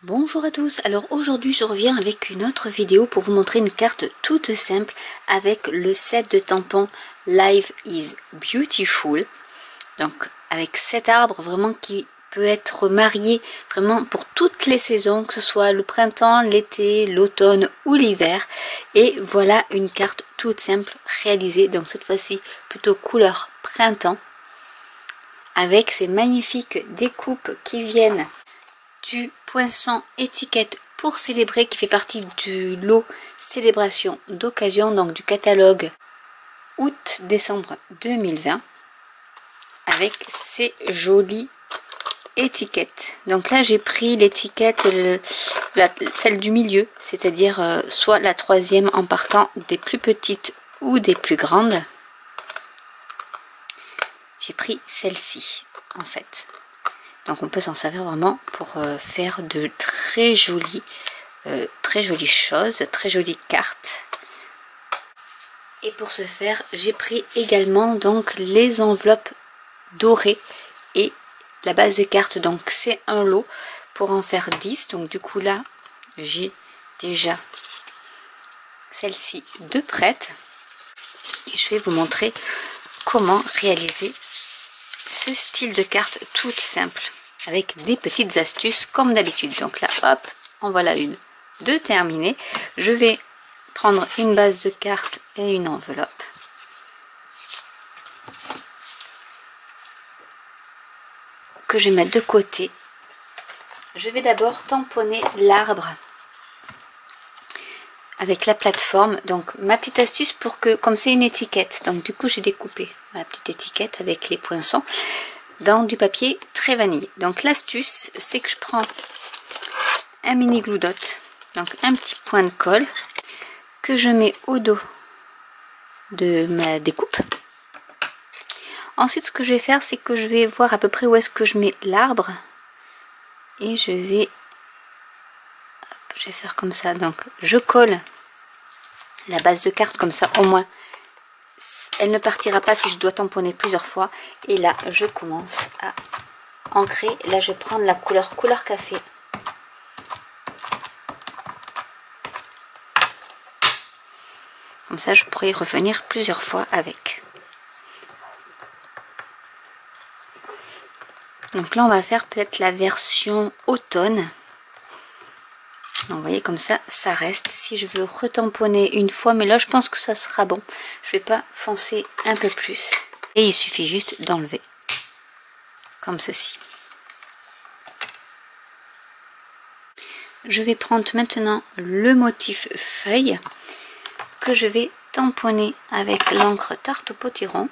Bonjour à tous, alors aujourd'hui je reviens avec une autre vidéo pour vous montrer une carte toute simple avec le set de tampons Life is Beautiful. Donc avec cet arbre vraiment qui peut être marié vraiment pour toutes les saisons, que ce soit le printemps, l'été, l'automne ou l'hiver. Et voilà une carte toute simple réalisée, donc cette fois-ci plutôt couleur printemps, avec ces magnifiques découpes qui viennent du poinçon étiquette pour célébrer, qui fait partie du lot célébration d'occasion, donc du catalogue août-décembre 2020, avec ces jolies étiquettes. Donc là j'ai pris l'étiquette, celle du milieu, c'est-à-dire soit la troisième en partant des plus petites ou des plus grandes. J'ai pris celle-ci en fait. Donc on peut s'en servir vraiment pour faire de très jolies choses, très jolies cartes. Et pour ce faire, j'ai pris également donc les enveloppes dorées et la base de carte. Donc c'est un lot pour en faire 10. Donc du coup là, j'ai déjà celle-ci de prête. Et je vais vous montrer comment réaliser ce style de carte toute simple avec des petites astuces comme d'habitude. Donc là, hop, en voilà une de terminée. Je vais prendre une base de carte et une enveloppe. Que je vais mettre de côté. Je vais d'abord tamponner l'arbre avec la plateforme. Donc ma petite astuce pour que, comme c'est une étiquette, donc du coup j'ai découpé ma petite étiquette avec les poinçons dans du papier très vanille. Donc l'astuce, c'est que je prends un mini glue dot, donc un petit point de colle que je mets au dos de ma découpe. Ensuite ce que je vais faire, c'est que je vais voir à peu près où est-ce que je mets l'arbre et je vais faire comme ça. Donc je colle la base de carte comme ça, au moins elle ne partira pas si je dois tamponner plusieurs fois. Et là je commence à ancrer. Là je vais prendre la couleur café. Comme ça je pourrais y revenir plusieurs fois avec. Donc là on va faire peut-être la version automne. Donc vous voyez, comme ça reste. Si je veux retamponner une fois, mais là je pense que ça sera bon, je vais pas foncer un peu plus et il suffit juste d'enlever comme ceci. Je vais prendre maintenant le motif feuille que je vais tamponner avec l'encre Tarte au potiron.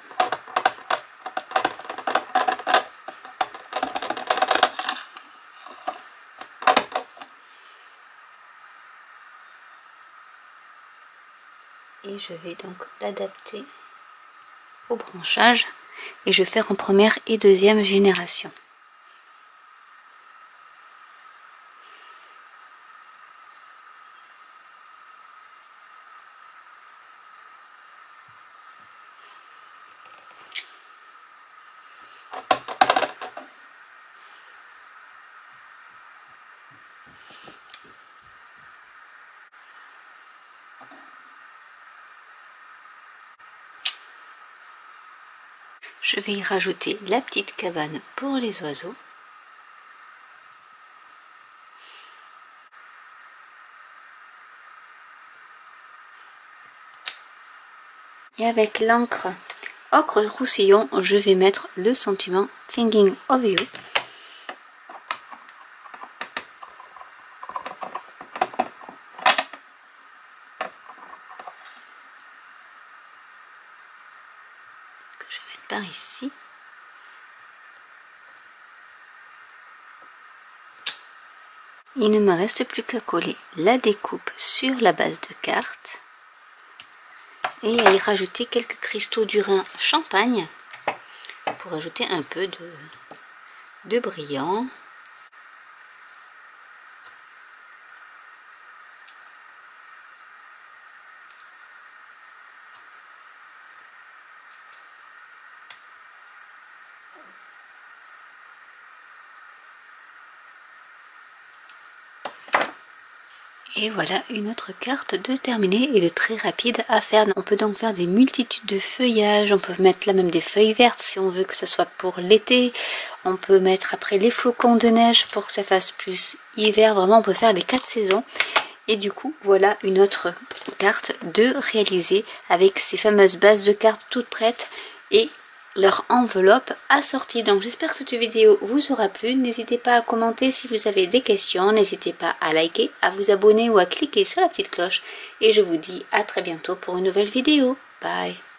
Et je vais donc l'adapter au branchage et je vais faire en première et deuxième génération. Je vais y rajouter la petite cabane pour les oiseaux. Et avec l'encre ocre roussillon, je vais mettre le sentiment Thinking of You. Que je vais mettre par ici. Il ne me reste plus qu'à coller la découpe sur la base de carte et à y rajouter quelques cristaux du Rhin champagne pour ajouter un peu de brillant. Et voilà une autre carte de terminée et de très rapide à faire. On peut donc faire des multitudes de feuillages, on peut mettre là même des feuilles vertes si on veut que ce soit pour l'été. On peut mettre après les flocons de neige pour que ça fasse plus hiver. Vraiment on peut faire les 4 saisons. Et du coup voilà une autre carte de réaliser avec ces fameuses bases de cartes toutes prêtes et leur enveloppe assortie. Donc j'espère que cette vidéo vous aura plu. N'hésitez pas à commenter si vous avez des questions. N'hésitez pas à liker, à vous abonner ou à cliquer sur la petite cloche. Et je vous dis à très bientôt pour une nouvelle vidéo. Bye!